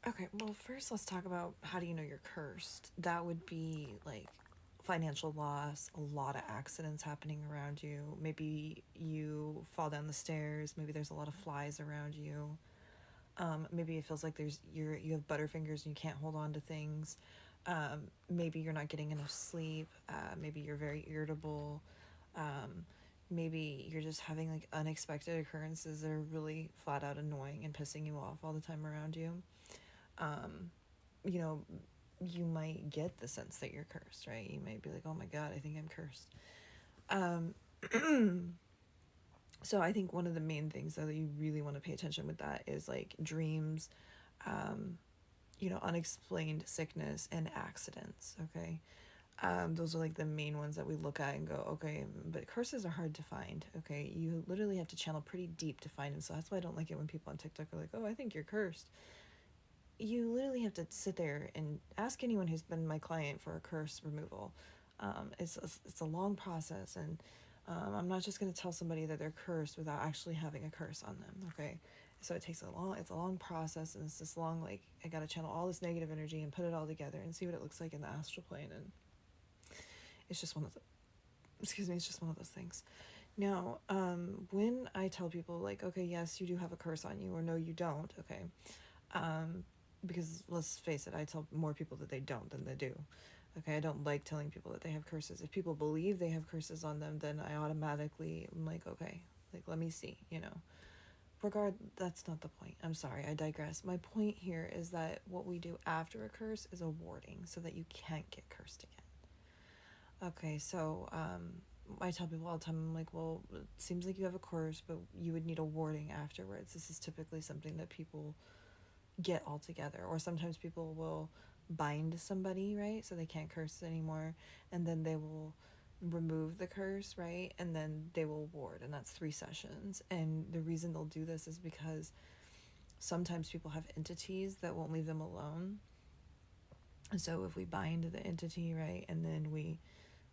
Okay, well, first let's talk about how do you know you're cursed. That would be like financial loss, a lot of accidents happening around you. Maybe you fall down the stairs, maybe there's a lot of flies around you. Maybe it feels like you have butterfingers and you can't hold on to things. Maybe you're not getting enough sleep. Maybe you're very irritable. Um, Maybe you're just having like unexpected occurrences that are really flat out annoying and pissing you off all the time around you. um, you know, you might get the sense that you're cursed, right? You might be like, oh my God, I think I'm cursed. Um, so I think one of the main things though, that you really want to pay attention with that is like dreams, um, unexplained sickness and accidents, okay? Those are like the main ones that we look at and go, okay, but curses are hard to find, okay? You literally have to channel pretty deep to find them. So that's why I don't like it when people on TikTok are like, oh, I think you're cursed. You literally have to sit there and ask anyone who's been my client for a curse removal. It's a long process, and I'm not just going to tell somebody that they're cursed without actually having a curse on them. Okay, so it's a long process, and it's this long like I got to channel all this negative energy and put it all together and see what it looks like in the astral plane, and it's just one of the excuse me, it's just one of those things. Now, when I tell people like, okay, yes, you do have a curse on you, or no, you don't. Okay, um, because let's face it, I tell more people that they don't than they do. Okay, I don't like telling people that they have curses. If people believe they have curses on them, then I automatically am like, okay, like let me see, That's not the point. I'm sorry, I digress. My point here is that what we do after a curse is a warding so that you can't get cursed again. Okay, so I tell people all the time, I'm like, well, it seems like you have a curse, but you would need a warding afterwards. This is typically something that people get all together, or sometimes people will bind somebody, right, so they can't curse anymore, and then they will remove the curse, right, and then they will ward, and that's 3 sessions. And the reason they'll do this is because sometimes people have entities that won't leave them alone, and so if we bind the entity, right, and then we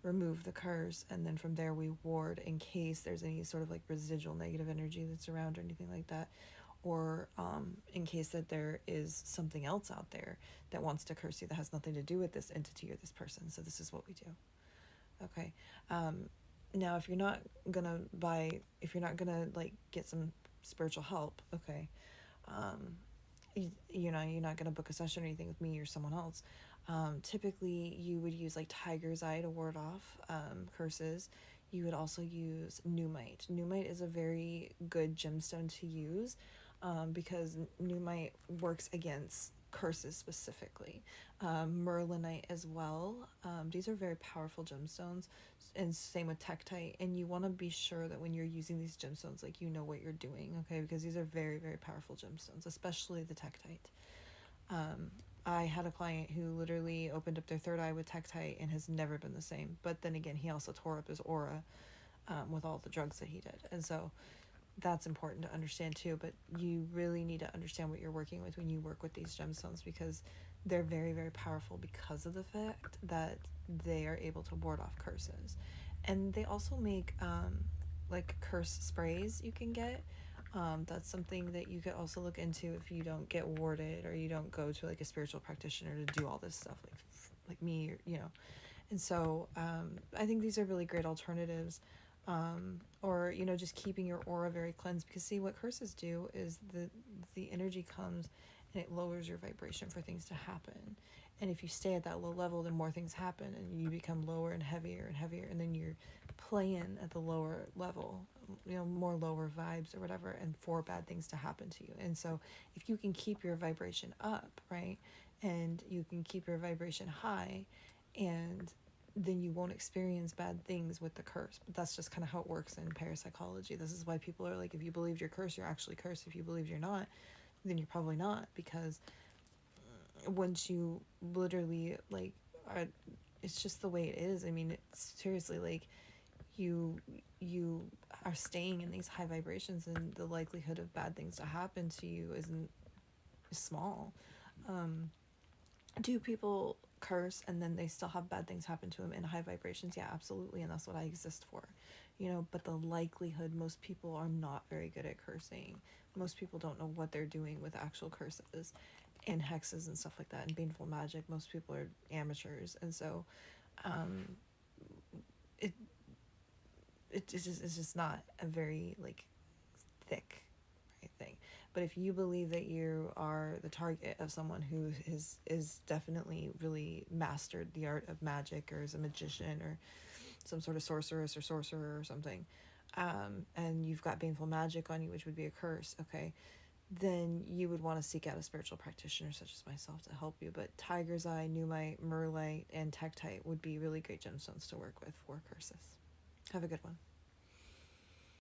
remove the curse, and then from there we ward in case there's any sort of like residual negative energy that's around or anything like that, or in case that there is something else out there that wants to curse you that has nothing to do with this entity or this person. So this is what we do. Okay. Um, Now, if you're not gonna like get some spiritual help, okay, um, you're not gonna book a session or anything with me or someone else. Typically, you would use like tiger's eye to ward off curses. You would also use Numite. Numite is a very good gemstone to use because Numite works against curses specifically. Merlinite as well. These are very powerful gemstones, and same with Tektite. And you want to be sure that when you're using these gemstones, like you know what you're doing, okay? Because these are very, very powerful gemstones, especially the Tektite. Um, I had a client who literally opened up their third eye with Tektite and has never been the same. But then again, he also tore up his aura with all the drugs that he did. And so that's important to understand too. But you really need to understand what you're working with when you work with these gemstones, because they're very, very powerful because of the fact that they are able to ward off curses. And they also make like curse sprays you can get. That's something that you could also look into if you don't get warded or you don't go to like a spiritual practitioner to do all this stuff like me, or. And so I think these are really great alternatives. Or just keeping your aura very cleansed, because see what curses do is the energy comes and it lowers your vibration for things to happen. And if you stay at that low level, then more things happen and you become lower and heavier, and then you're playing at the lower level, more lower vibes or whatever, and for bad things to happen to you. And so if you can keep your vibration up, right, and you can keep your vibration high, and then you won't experience bad things with the curse. But that's just kind of how it works in parapsychology. This is why people are like, if you believed you're cursed, you're actually cursed. If you believe you're not, then you're probably not, because once you literally like are, it's just the way it is. I mean, it's seriously like you are staying in these high vibrations, and the likelihood of bad things to happen to you is small. um do people curse and then they still have bad things happen to them in high vibrations? Yeah, absolutely, and that's what I exist for. But the likelihood, most people are not very good at cursing. Most people don't know what they're doing with actual curses, and hexes and stuff like that, and baneful magic. Most people are amateurs, and so it it's just not a very like thick, right, thing. But if you believe that you are the target of someone who is definitely really mastered the art of magic, or is a magician, or some sort of sorceress or sorcerer or something, and you've got baneful magic on you, which would be a curse, okay, then you would want to seek out a spiritual practitioner such as myself to help you. But Tiger's Eye, Numite, Merlite, and Tektite would be really great gemstones to work with for curses. Have a good one.